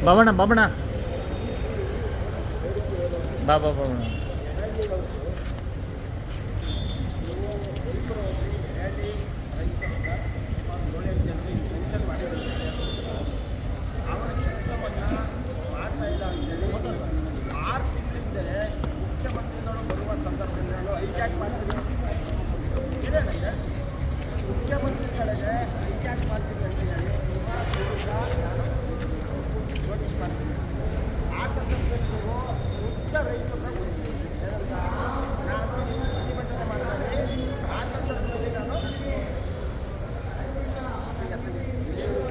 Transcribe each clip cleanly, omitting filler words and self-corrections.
ಬಾಬಣ್ಣ ಬಾಬಣ್ಣ ಬಾಬಾ ಬಾಬಣ್ಣ ಮುಖ್ಯಮಂತ್ರಿಗಳಿಗೆ ಹೈಜಾಕ್ ಮಾಡ್ತೀನಿ ಅಂತ ಹೇಳಿ ನೋಟಿಸ್ ಮಾಡ್ತೀನಿ. ಆ ಸಂದರ್ಭದಲ್ಲಿ ನೀವು ಮುಖ್ಯ ರೈತರನ್ನ ಏನಂತ ನಾನು ಪ್ರತಿಭಟನೆ ಮಾಡ್ತಾರೆ. ಆ ಸಂದರ್ಭದಲ್ಲಿ ನಾನು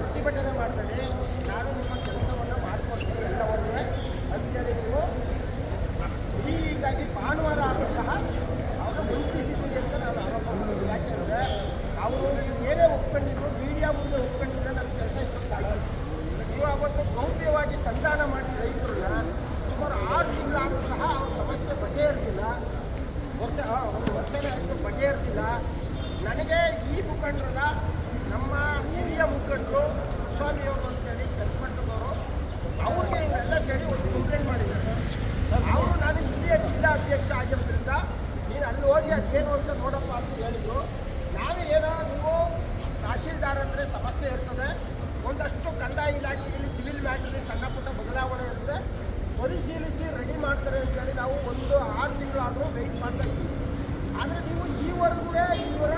ಪ್ರತಿಭಟನೆ ಮಾಡ್ತಾರೆ. ನಾನು ನಿಮ್ಮ ಕೆಲಸವನ್ನು ಮಾಡಿಕೊಡ್ತೀನಿ ಎಲ್ಲವನ್ನೂ ಅಂತೇಳಿ ನೀವು ಹೀಗಾಗಿ ಭಾನುವಾರ ಆದರೂ ಸಹ ಅವರು ವಂಚಿಸಿದ್ದೀರಿ ಅಂತ ನಾನು ಆರೋಪ ಮಾಡ್ತೀನಿ. ಯಾಕೆಂದರೆ ಅವರು ಏನೇ ಒಪ್ಕೊಂಡಿದ್ರು ಮೀಡಿಯಾ ಮುಂದೆ ಒಪ್ಕೊಂಡಿದ್ರೆ ನನ್ನ ಕೆಲಸ ಇಷ್ಟೊಂದಾಗಲ್ಲ. ನೀವು ಅವತ್ತು ಗೌಪ್ಯವಾಗಿ ಸಂಧಾನ ಮಾಡಿ ರೈತರನ್ನ ಸುಮಾರು 6 ತಿಂಗಳಾದರೂ ಸಹ ಅವ್ರ ಸಮಸ್ಯೆ ಬಗೆಹರಿದಿಲ್ಲ. ಒಂದು ವರ್ಷನೇ ಆಯಿತು ಬಗೆಹರಿದಿಲ್ಲ. ನನಗೆ ಈ ಮುಖಂಡರಲ್ಲ, ನಮ್ಮ ಹಿರಿಯ ಮುಖಂಡರು ಸ್ವಾಮಿಯವರು ಅಂತೇಳಿ ಚನ್ನಪಟ್ಟಣದವರು ಅವ್ರಿಗೆ ಇವರೆಲ್ಲ ಸೇರಿ ಒಂದು ಕಂಪ್ಲೇಂಟ್ ಮಾಡಿದ್ದಾರೆ. ಅವರು ನಾನು ಹಿರಿಯ ಜಿಲ್ಲಾ ಅಧ್ಯಕ್ಷ ಆಗಿರೋದ್ರಿಂದ ನೀನು ಅಲ್ಲಿ ಹೋಗಿ ಅದೇನು ಅಂತ ನೋಡಪ್ಪ ಅಂತ ಹೇಳಿದ್ರು. ನಾವೇ ಏನೋ ನೀವು ತಹಶೀಲ್ದಾರ್ ಅಂದರೆ ಸಮಸ್ಯೆ ಇರ್ತದೆ, ಒಂದಷ್ಟು ಕಂದಾಯ ಇಲಾಖೆಯಲ್ಲಿ ಸಿವಿಲ್ ಮ್ಯಾಟ್ರಲ್ಲಿ ಸಣ್ಣ ಪುಟ್ಟ ಬದಲಾವಣೆ ಇರುತ್ತೆ, ಪರಿಶೀಲಿಸಿ ರೆಡಿ ಮಾಡ್ತಾರೆ ಅಂತೇಳಿ ನಾವು ಒಂದು 6 ತಿಂಗಳಾದರೂ ವೆಯ್ಟ್ ಮಾಡ್ತಾ ಇದ್ದೀವಿ. ಆದರೆ ನೀವು ಈವರೆಗೂ ಇವರ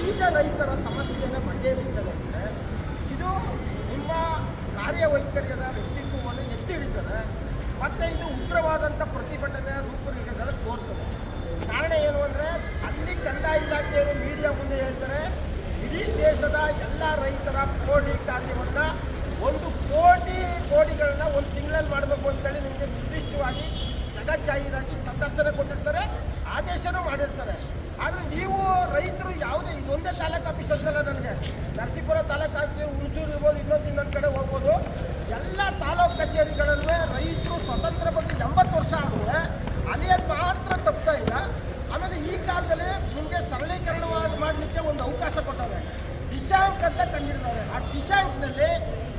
5 ರೈತರ ಸಮಸ್ಯೆಯನ್ನು ಬಗೆಹರಿಸ್ತಾರೆ ಅಂದರೆ ಇದು ನಿಮ್ಮ ಕಾರ್ಯವೈಖರಿಯದ ವ್ಯಕ್ತಿತ್ವವನ್ನು ಎತ್ತಿ ಹಿಡಿತಾರೆ ಮತ್ತು ಇದು ಉಗ್ರವಾದಂಥ ಪ್ರತಿಭಟನೆಯ ರೂಪರೇಖೆಗಳು ತೋರ್ತದೆ. ಕಾರಣ ಏನು ಅಂದರೆ ಅಲ್ಲಿ ಕಂದಾಯ ಇಲಾಖೆಯವರು ಮೀಡಿಯಾ ಮುಂದೆ ಹೇಳ್ತಾರೆ ಇಡೀ ದೇಶದ ಎಲ್ಲ ರೈತರ ಕೋಡಿ ಕಾರ್ಯವನ್ನು 1 ಕೋಟಿಗಳನ್ನ ಒಂದು ತಿಂಗಳಲ್ಲಿ ಮಾಡಬೇಕು ಅಂತೇಳಿ ನಿಮಗೆ ನಿರ್ದಿಷ್ಟವಾಗಿ ಜಗಜ್ಜಾಹೀರಾಗಿ ಸಂದರ್ಶನ ಕೊಟ್ಟಿರ್ತಾರೆ, ಆದೇಶನೂ ಮಾಡಿರ್ತಾರೆ. ಆದರೆ ನೀವು ರೈತರು ಯಾವುದೇ ಇದೊಂದೇ ತಾಲೂಕು ಆಫೀಸ್ ಅಂತಲ್ಲ, ನನಗೆ ನರಸೀಪುರ ತಾಲೂಕು ಆಫೀಸ್, ಹುಣಸೂರು ಇರ್ಬೋದು, ಇನ್ನೊಂದು ಕಡೆ ಹೋಗ್ಬೋದು, ಎಲ್ಲ ತಾಲೂಕು ಕಚೇರಿಗಳಲ್ಲೂ ರೈತರು ಸ್ವತಂತ್ರ ಬಗ್ಗೆ 80 ವರ್ಷ ಆದರೂ ಅಲಿಯೋದು ಮಾತ್ರ ತಪ್ತಾ ಇಲ್ಲ. ಆಮೇಲೆ ಈ ಕಾಲದಲ್ಲಿ ನಿಮಗೆ ಸರಳೀಕರಣ ಮಾಡಲಿಕ್ಕೆ ಒಂದು ಅವಕಾಶ ಕೊಟ್ಟವ್ರೆ, ದಿಶಾಂಕ್ ಅಂತ ಕಂಡಿದ್ದಾರೆ. ಆ ದಿಶಾಂಕ್ನಲ್ಲಿ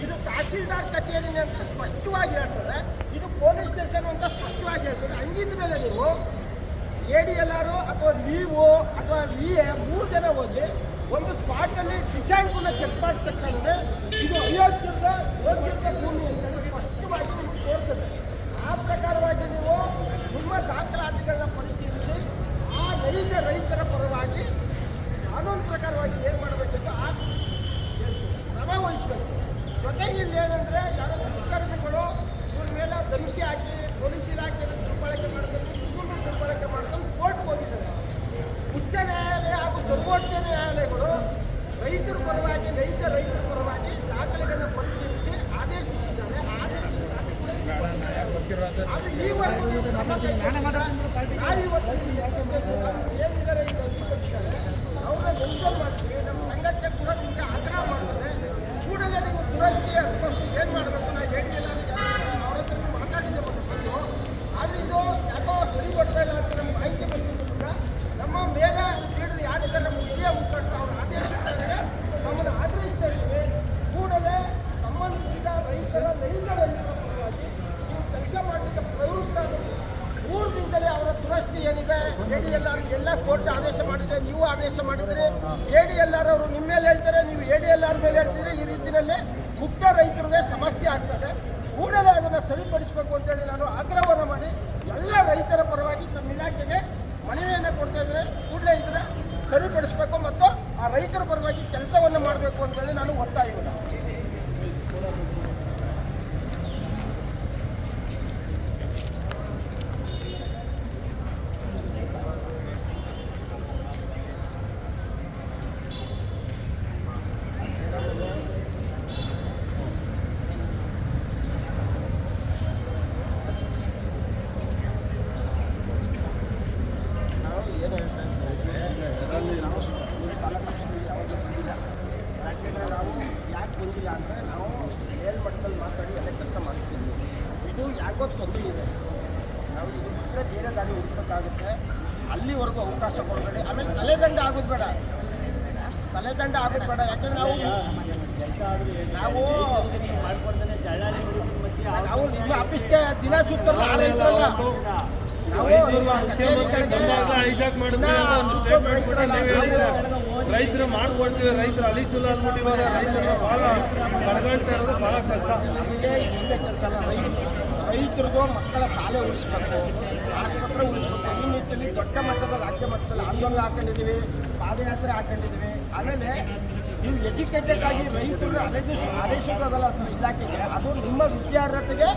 ಇದು ತಹಶೀಲ್ದಾರ್ ಕಚೇರಿನೇ ಅಂತ ಸ್ಪಷ್ಟವಾಗಿ ಹೇಳ್ತಾರೆ, ಇದು ಪೊಲೀಸ್ ಸ್ಟೇಷನ್ ಅಂತ ಸ್ಪಷ್ಟವಾಗಿ ಹೇಳ್ತಾರೆ. ಹಂಗಿದ ಮೇಲೆ ನೀವು ADLR ಅಥವಾ ನೀವು ಅಥವಾ VA 3 ಜನ ಹೋಗಿ ಒಂದು ಸ್ಪಾಟಲ್ಲಿ ದಿಶಾಂಕನ್ನು ಚೆಕ್ ಮಾಡಿದ ತಕ್ಷಣ ಇದು ಯೋಗ್ಯದ ಭೂಮಿ ಅಂತೇಳಿ ಸ್ಪಷ್ಟವಾಗಿ ನಿಮ್ಗೆ ತೋರ್ತದೆ. ಆ ಪ್ರಕಾರವಾಗಿ ನೀವು ನಿಮ್ಮ ದಾಖಲಾತಿಗಳನ್ನ ಪರಿಶೀಲಿಸಿ ಆ ನೈಜ ರೈತರ ಪರವಾಗಿ ಕಾನೂನು ಪ್ರಕಾರವಾಗಿ ಏನು ಮಾಡಬೇಕಂತ ಆ ಕ್ರಮ ವಹಿಸಬೇಕು. ಜೊತೆಗೆ ಇಲ್ಲಿ ಏನಂದರೆ ಯಾರೋ ದುಷ್ಕರ್ಮಿಗಳು ಇವ್ರ ಮೇಲೆ ಧಮಕಿ ಹಾಕಿ ಪೊಲೀಸ್ ಇಲಾಖೆಯನ್ನು ದುರ್ಬಳಕೆ ಮಾಡ್ಕೊಂಡು ದುರ್ಬಳಕೆ ಮಾಡ್ಕೊಂಡು ಕೋರ್ಟ್ಗೆ ಹೋಗಿದ್ದಾರೆ. ಉಚ್ಚ ನ್ಯಾಯಾಲಯ ಹಾಗೂ ಸರ್ವೋಚ್ಚ ನ್ಯಾಯಾಲಯಗಳು ರೈತರ ಪರವಾಗಿ ನೈಜ ರೈತರ ಪರವಾಗಿ ದಾಖಲೆಗಳನ್ನು ಪರಿಶೀಲಿಸಿ ಆದೇಶಿಸಿದ್ದಾರೆ. ಅದು ಈವರೆಗೂ ಏನಿದ್ದಾರೆ ಈಗ ಅವ್ರನ್ನ ಮೆನ್ಷನ್ ಮಾಡ್ತೀವಿ. ನಮ್ಮ ಸಂಘಟನೆ ಕೂಡ ನಿಮಗೆ ಆಗ್ರಹ ಮಾಡ್ತದೆ, ಕೂಡಲೇ ನೀವು ದುರಸ್ತಿ ಏನು ಮಾಡಬೇಕು. ನಾವು ಅವ್ರ ಹತ್ರ ಮಾತಾಡಿದ್ದೆ ಬಂದು, ಆದರೆ ಇದು ಯಾಕೋ ಸರಿ ಬರ್ತಾ ಇಲ್ಲ ಅಂತ ನಮ್ಗೆ ಮಾಹಿತಿ ಬಂದಿದ್ದರಿಂದ ನಮ್ಮ ಮೇಲೆ ನೀಡಿದ ಯಾರಿದ್ದಾರೆ ನಮ್ಮ ಹಿರಿಯ ಮುಖಂಡರು ಅವ್ರ ಆದೇಶಿಸಿದರೆ ನಮ್ಮನ್ನು ಆಗ್ರಹಿಸ್ತಾ ಇದ್ದೀವಿ. ಕೂಡಲೇ ಸಂಬಂಧಿಸಿದ ರೈತರ ನೈಜ ರೈತರ ಪರವಾಗಿ ನೀವು ಕೆಲಸ ಮಾಡಲಿಕ್ಕೆ ಪ್ರವೃತ್ತರಾಗಬೇಕು. 3 ದಿನದಲ್ಲಿ ಅವರ ದುರಸ್ತಿ ಏನಿದೆ ADLR ಎಲ್ಲ ಕೋರ್ಟ್ ಆದೇಶ ಮಾಡಿದೆ, ನೀವು ಆದೇಶ ಮಾಡಿದರೆ ADLR ಅವರು ನಿಮ್ಮ ಮೇಲೆ ಹೇಳ್ತಾರೆ, ನೀವು ADLR ಮೇಲೆ ಹೇಳ್ತೀರಿ. ಈ ರೀತಿಯಲ್ಲೇ ಮುಖ್ಯ ರೈತರಿಗೆ ಸಮಸ್ಯೆ ಆಗ್ತದೆ. ಕೂಡಲೇ ಅದನ್ನು ಸರಿಪಡಿಸಬೇಕು ಅಂತೇಳಿ ನಾನು ಆಗ್ರಹವನ್ನು ಮಾಡಿ ಎಲ್ಲ ರೈತರ ಪರವಾಗಿ ನಮ್ಮ ಇಲಾಖೆಗೆ ಮನವಿಯನ್ನು ಕೊಡ್ತಾ ಇದ್ದಾರೆ. ಕೂಡಲೇ ಇದನ್ನು ಸರಿಪಡಿಸಬೇಕು ಮತ್ತು ಆ ರೈತರ ಪರವಾಗಿ ಕೆಲಸವನ್ನು ಮಾಡಬೇಕು ಅಂತೇಳಿ ನಾನು ಒತ್ತಾಯವನ್ನು. ಬಂದಿಲ್ಲ ಅಂದರೆ ನಾವು ಮೇಲ್ಮಟ್ಟದಲ್ಲಿ ಮಾತಾಡಿ ಎಲ್ಲ ಕೆಲಸ ಮಾಡ್ತೀವಿ. ಇದು ಯಾಕೋ ತೊಂದರೆ ಇದೆ, ನಾವು ಇದು ಬಿಟ್ಟರೆ ಬೇರೆ ದಾರಿ ಹುಡುಕಬೇಕಾಗುತ್ತೆ. ಅಲ್ಲಿವರೆಗೂ ಅವಕಾಶ ಕೊಡಬೇಡಿ. ಆಮೇಲೆ ತಲೆದಂಡ ಆಗೋದು ಬೇಡ, ಯಾಕಂದ್ರೆ ನಾವು ಮಾಡ್ಕೊಳ್ತಾನೆ ನಾವು ನಿಮ್ಮ ಆಫೀಸ್ಗೆ ದಿನ ಸುತ್ತಲ್ಲ ಆ ರೈತರಲ್ಲ ನಾವು ರೈತರು ಮಾಡ್ಕೊಡ್ತೀವಿ. ರೈತರು ಅಲಿಸುಲ್ಲ ಅಂದ್ಬಿಟ್ಟು ಇವಾಗ ರೈತರು ಭಾಳ ಕಡ್ಕೊಳ್ತಾ ಇರೋದು ಭಾಳ ಕಷ್ಟ. ನಮಗೆ ಇಲ್ಲೇ ಕೆಲಸ ರೈತರಿಗೂ ಮಕ್ಕಳ ಶಾಲೆ ಉಳಿಸ್ಬೇಕು, ಆಸ್ಪತ್ರೆ ಉಳಿಸ್ಬೇಕು. ಈ ನಿಟ್ಟಿನಲ್ಲಿ ದೊಡ್ಡ ಮಟ್ಟದ ರಾಜ್ಯ ಮಟ್ಟದಲ್ಲಿ ಆಂದೋಲನ ಹಾಕೊಂಡಿದ್ದೀವಿ, ಪಾದಯಾತ್ರೆ ಹಾಕೊಂಡಿದ್ದೀವಿ. ಆಮೇಲೆ ನೀವು ಎಜುಕೇಟೆಡ್ ಆಗಿ ರೈತರು ಆದೇಶಿಸೋದಲ್ಲ ಇಲಾಖೆಗೆ, ಅದು ನಿಮ್ಮ ವಿದ್ಯಾರ್ಹತೆಗೆ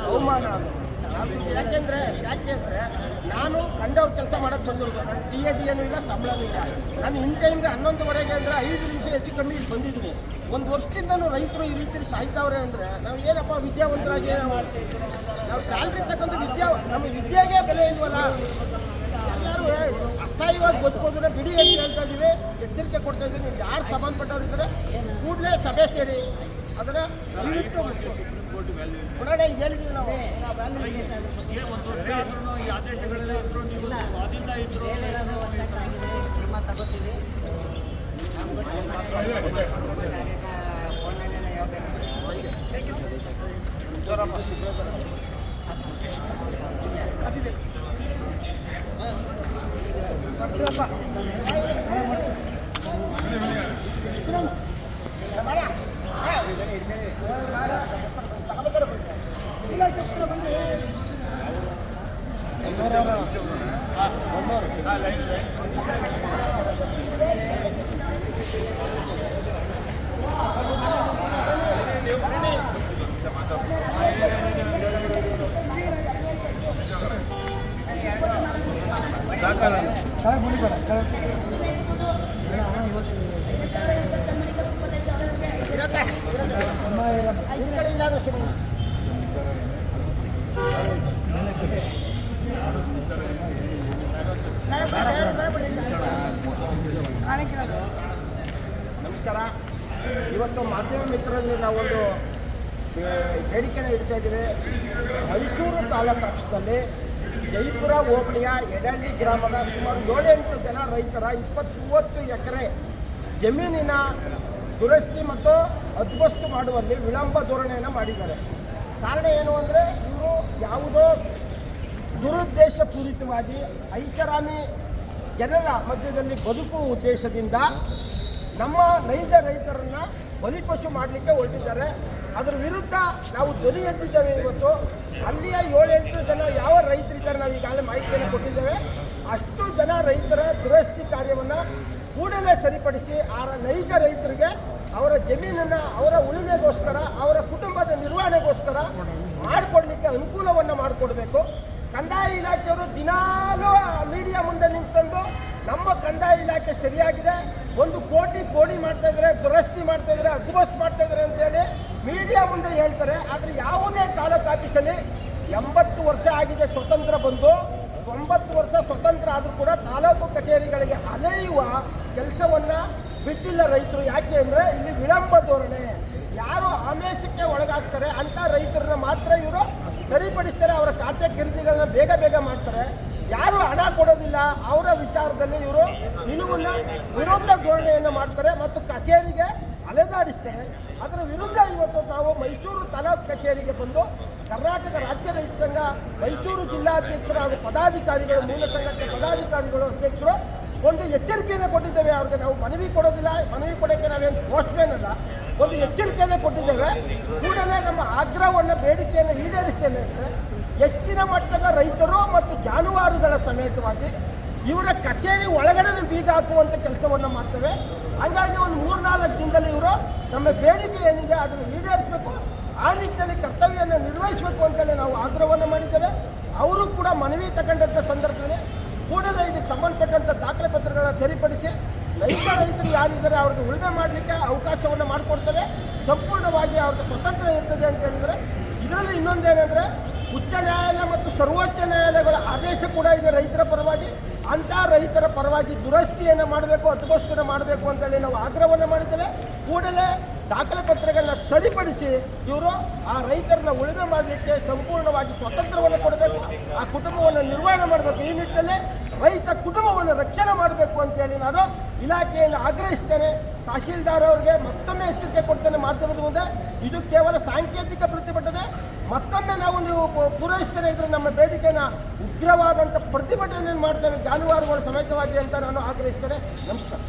ಅವಮಾನ. ಯಾಕೆ ಅಂದರೆ ನಾನು ಕಂಡವ್ರ ಕೆಲಸ ಮಾಡೋಕ್ಕೆ ಬಂದಿರೋದು. ನಾನು DAD ಏನೂ ಇಲ್ಲ, ಸಂಬಳನೂ ಇಲ್ಲ. ನಾನು ಇನ್ ಟೈಮ್ಗೆ 11:30 ಅಂದರೆ 5 ನಿಮಿಷ ಹೆಚ್ಚು ಕಮ್ಮಿ ಇಲ್ಲಿ ಬಂದಿದ್ದೀನಿ. ಒಂದು ವರ್ಷದಿಂದನೂ ರೈತರು ಈ ರೀತಿ ಸಾಯ್ತಾವ್ರೆ ಅಂದರೆ ನಾವು ಏನಪ್ಪ ವಿದ್ಯಾವಂತರಾಗಿ ನಾವು ಸ್ಯಾಲ್ರಿ ತಗೊಂಡು ನಮ್ಮ ವಿದ್ಯೆಗೆ ಬೆಲೆ ಇಲ್ವಲ್ಲ. ಎಲ್ಲರೂ ಅಸಹ್ಯವಾಗಿ ಬದುಕೋದನ್ನ ಬಿಡಿ ಅಂತ ಹೇಳ್ತಾ ಇದ್ದೀವಿ, ಎಚ್ಚರಿಕೆ ಕೊಡ್ತಾ ಇದ್ದೀವಿ. ನೀವು ಯಾರು ಸಂಬಂಧಪಟ್ಟವ್ರು ಇದ್ದರೆ ಕೂಡಲೇ ಸಭೆ ಸೇರಿ ಅದನ್ನು ದಯವಿಟ್ಟು ಪುನಃ ಈಗ ಹೇಳಿದ್ದೀವಿ ನಾವು ತಗೋತೀವಿ. ನಮಸ್ಕಾರ. ಇವತ್ತು ಮಾಧ್ಯಮ ಮಿತ್ರರಲ್ಲಿ ನಾವೊಂದು ಬೇಡಿಕೆನ ಇಡ್ತಾ ಇದ್ದೀವಿ. ಮೈಸೂರು ತಾಲೂಕು ಆಫೀಸ್ನಲ್ಲಿ ಜೈಪುರ ಹೋಬಳಿಯ ಎಡಳ್ಳಿ ಗ್ರಾಮದ ಸುಮಾರು 7-8 ಜನ ರೈತರ 20-30 ಎಕರೆ ಜಮೀನಿನ ದುರಸ್ತಿ ಮತ್ತು ಅದ್ವಸ್ತು ಮಾಡುವಲ್ಲಿ ವಿಳಂಬ ಧೋರಣೆಯನ್ನು ಮಾಡಿದ್ದಾರೆ. ಕಾರಣ ಏನು ಅಂದರೆ ಇವರು ಯಾವುದೋ ದುರುದ್ದೇಶಪೂರಿತವಾಗಿ ಐಷಾರಾಮಿ ಜನರ ಮಧ್ಯದಲ್ಲಿ ಬದುಕುವ ಉದ್ದೇಶದಿಂದ ನಮ್ಮ ನೈಜ ರೈತರನ್ನು ಬಲಿಪಶು ಮಾಡಲಿಕ್ಕೆ ಹೊರಟಿದ್ದಾರೆ. ಅದರ ವಿರುದ್ಧ ನಾವು ಧ್ವನಿ ಎತ್ತಿದ್ದೇವೆ. ಇವತ್ತು ಅಲ್ಲಿಯ 7-8 ಜನ ಯಾವ ರೈತರಿದ್ದಾರೆ ನಾವು ಈಗಾಗಲೇ ಮಾಹಿತಿಯನ್ನು ಕೊಟ್ಟಿದ್ದೇವೆ. ಅಷ್ಟು ಜನ ರೈತರ ದುರಸ್ತಿ ಕಾರ್ಯವನ್ನು ಕೂಡಲೇ ಸರಿಪಡಿಸಿ ಆ ನೈಜ ರೈತರಿಗೆ ಅವರ ಜಮೀನನ್ನು ಅವರ ಉಳುಮೆಗೋಸ್ಕರ ಅವರ ಕುಟುಂಬದ ನಿರ್ವಹಣೆಗೋಸ್ಕರ ಮಾಡಿಕೊಡ್ಲಿಕ್ಕೆ ಅನುಕೂಲವನ್ನು ಮಾಡಿಕೊಡ್ಬೇಕು. ಕಂದಾಯ ಇಲಾಖೆಯವರು ದಿನಾಲೂ ಮೀಡಿಯಾ ಮುಂದೆ ನಿಂತ್ಕೊಂಡು ನಮ್ಮ ಕಂದಾಯ ಇಲಾಖೆ ಸರಿಯಾಗಿದೆ, 1 ಕೋಟಿ ಮಾಡ್ತಾ ಇದ್ದಾರೆ, ದುರಸ್ತಿ ಮಾಡ್ತಾ ಇದ್ದಾರೆ, ಅದ್ವಸ್ತು ಮಾಡ್ತಾ ಇದ್ದಾರೆ ಅಂತೇಳಿ ಮೀಡಿಯಾ ಮುಂದೆ ಹೇಳ್ತಾರೆ. ಆದರೆ ಯಾವುದೇ ತಾಲೂಕು ಆಫೀಸಲ್ಲಿ 80 ವರ್ಷ ಆಗಿದೆ ಸ್ವತಂತ್ರ ಬಂದು, 90 ವರ್ಷ ಸ್ವತಂತ್ರ ಆದರೂ ಕೂಡ ತಾಲೂಕು ಕಚೇರಿಗಳಿಗೆ ಅಲೆಯುವ ಕೆಲಸವನ್ನು ಬಿಟ್ಟಿಲ್ಲ ರೈತರು. ಯಾಕೆ ಅಂದರೆ ಇಲ್ಲಿ ವಿಳಂಬ ಧೋರಣೆ. ಯಾರು ಆಮಿಷಕ್ಕೆ ಒಳಗಾಗ್ತಾರೆ ಅಂಥ ರೈತರನ್ನ ಮಾತ್ರ ಇವರು ಸರಿಪಡಿಸ್ತಾರೆ. ಅವರ ಖಾತೆ ಖರೀದಿಗಳನ್ನ ಬೇಗ ಮಾಡ್ತಾರೆ. ಯಾರು ಹಣ ಕೊಡೋದಿಲ್ಲ ಅವರ ವಿಚಾರದಲ್ಲಿ ಇವರು ನಿಲುವನ್ನು ವಿರೋಧ ಧೋರಣೆಯನ್ನು ಮಾಡ್ತಾರೆ ಮತ್ತು ಕಚೇರಿಗೆ ಅಲೆದಾಡಿಸ್ತಾರೆ. ಅದರ ವಿರುದ್ಧ ಇವತ್ತು ನಾವು ಮೈಸೂರು ತಾಲೂಕು ಕಚೇರಿಗೆ ಬಂದು ಕರ್ನಾಟಕ ರಾಜ್ಯ ರೈತ ಸಂಘ ಮೈಸೂರು ಜಿಲ್ಲಾಧ್ಯಕ್ಷರು ಹಾಗೂ ಪದಾಧಿಕಾರಿಗಳು, ಮೂಲ ಸಂಘಟನೆ ಪದಾಧಿಕಾರಿಗಳು, ಅಧ್ಯಕ್ಷರು ಒಂದು ಎಚ್ಚರಿಕೆಯನ್ನು ಕೊಟ್ಟಿದ್ದೇವೆ. ಅವ್ರಿಗೆ ನಾವು ಮನವಿ ಕೊಡೋದಿಲ್ಲ, ಮನವಿ ಕೊಡೋಕ್ಕೆ ನಾವೇನು ಪೋಸ್ಟ್ಮ್ಯಾನ್ ಅಲ್ಲ, ಒಂದು ಎಚ್ಚರಿಕೆಯನ್ನು ಕೊಟ್ಟಿದ್ದೇವೆ. ಕೂಡಲೇ ನಮ್ಮ ಆಗ್ರಹವನ್ನು ಬೇಡಿಕೆಯನ್ನು ಈಡೇರಿಸ್ತೇನೆ ಅಂದರೆ ಹೆಚ್ಚಿನ ಮಟ್ಟದ ರೈತರು ಮತ್ತು ಜಾನುವಾರುಗಳ ಸಮೇತವಾಗಿ ಇವರ ಕಚೇರಿ ಒಳಗಡೆ ಬೀಗ ಹಾಕುವಂಥ ಕೆಲಸವನ್ನು ಮಾಡ್ತೇವೆ. ಹಾಗಾಗಿ ಒಂದು 3-4 ದಿನದಲ್ಲಿ ಇವರು ನಮ್ಮ ಬೇಡಿಕೆ ಏನಿದೆ ಅದನ್ನು ಈಡೇರಿಸಬೇಕು, ಆ ನಿಟ್ಟಿನಲ್ಲಿ ಕರ್ತವ್ಯವನ್ನು ನಿರ್ವಹಿಸಬೇಕು ಅಂತೇಳಿ ನಾವು ಆಗ್ರಹವನ್ನು ಮಾಡಿದ್ದೇವೆ. ಅವರು ಕೂಡ ಮನವಿ ತಗೊಂಡಂಥ ಸಂದರ್ಭದಲ್ಲಿ ಕೂಡಲೇ ಇದಕ್ಕೆ ಸಂಬಂಧಪಟ್ಟಂಥ ದಾಖಲೆ ಪತ್ರಗಳನ್ನು ಸರಿಪಡಿಸಿ ನೈಜ ರೈತರು ಯಾರಿದ್ದಾರೆ ಅವ್ರಿಗೆ ಉಳುಮೆ ಮಾಡಲಿಕ್ಕೆ ಅವಕಾಶವನ್ನು ಮಾಡಿಕೊಡ್ತದೆ. ಸಂಪೂರ್ಣವಾಗಿ ಅವ್ರಿಗೆ ಸ್ವತಂತ್ರ ಇರ್ತದೆ ಅಂತ ಹೇಳಿದರೆ ಇದರಲ್ಲಿ ಇನ್ನೊಂದೇನೆಂದರೆ ಉಚ್ಚ ನ್ಯಾಯಾಲಯ ಮತ್ತು ಸರ್ವೋಚ್ಚ ನ್ಯಾಯಾಲಯಗಳ ಆದೇಶ ಕೂಡ ಇದೆ ರೈತರ ಪರವಾಗಿ. ಅಂಥ ರೈತರ ಪರವಾಗಿ ದುರಸ್ತಿಯನ್ನು ಮಾಡಬೇಕು, ಅದ್ವಸ್ತನ್ನು ಮಾಡಬೇಕು ಅಂತೇಳಿ ನಾವು ಆಗ್ರಹವನ್ನು ಮಾಡಿದ್ದೇವೆ. ಕೂಡಲೇ ದಾಖಲೆ ಪತ್ರಗಳನ್ನ ಸರಿಪಡಿಸಿ ಇವರು ಆ ರೈತರನ್ನ ಉಳುಮೆ ಮಾಡಲಿಕ್ಕೆ ಸಂಪೂರ್ಣವಾಗಿ ಸ್ವತಂತ್ರವನ್ನು ಕೊಡಬೇಕು, ಆ ಕುಟುಂಬವನ್ನು ನಿರ್ವಹಣೆ ಮಾಡಬೇಕು. ಈ ನಿಟ್ಟಿನಲ್ಲಿ ರೈತ ಕುಟುಂಬವನ್ನು ರಕ್ಷಣೆ ಮಾಡಬೇಕು ಅಂತೇಳಿ ನಾನು ಇಲಾಖೆಯನ್ನು ಆಗ್ರಹಿಸ್ತೇನೆ. ತಹಶೀಲ್ದಾರ್ ಅವರಿಗೆ ಮತ್ತೊಮ್ಮೆ ಎಚ್ಚರಿಕೆ ಕೊಡ್ತೇನೆ ಮಾಧ್ಯಮದ ಮುಂದೆ. ಇದು ಕೇವಲ ಸಾಂಕೇತಿಕ ಪ್ರತಿಭಟನೆ. ಪೂರೈಸ್ತೇನೆ ಇದ್ರೆ ನಮ್ಮ ಬೇಡಿಕೆನ ಉಗ್ರವಾದಂಥ ಪ್ರತಿಭಟನೆ ಮಾಡ್ತೇನೆ ಜಾನುವಾರುಗಳ ಸಮೇತವಾಗಿ ಅಂತ ನಾನು ಆಗ್ರಹಿಸ್ತೇನೆ. ನಮಸ್ಕಾರ.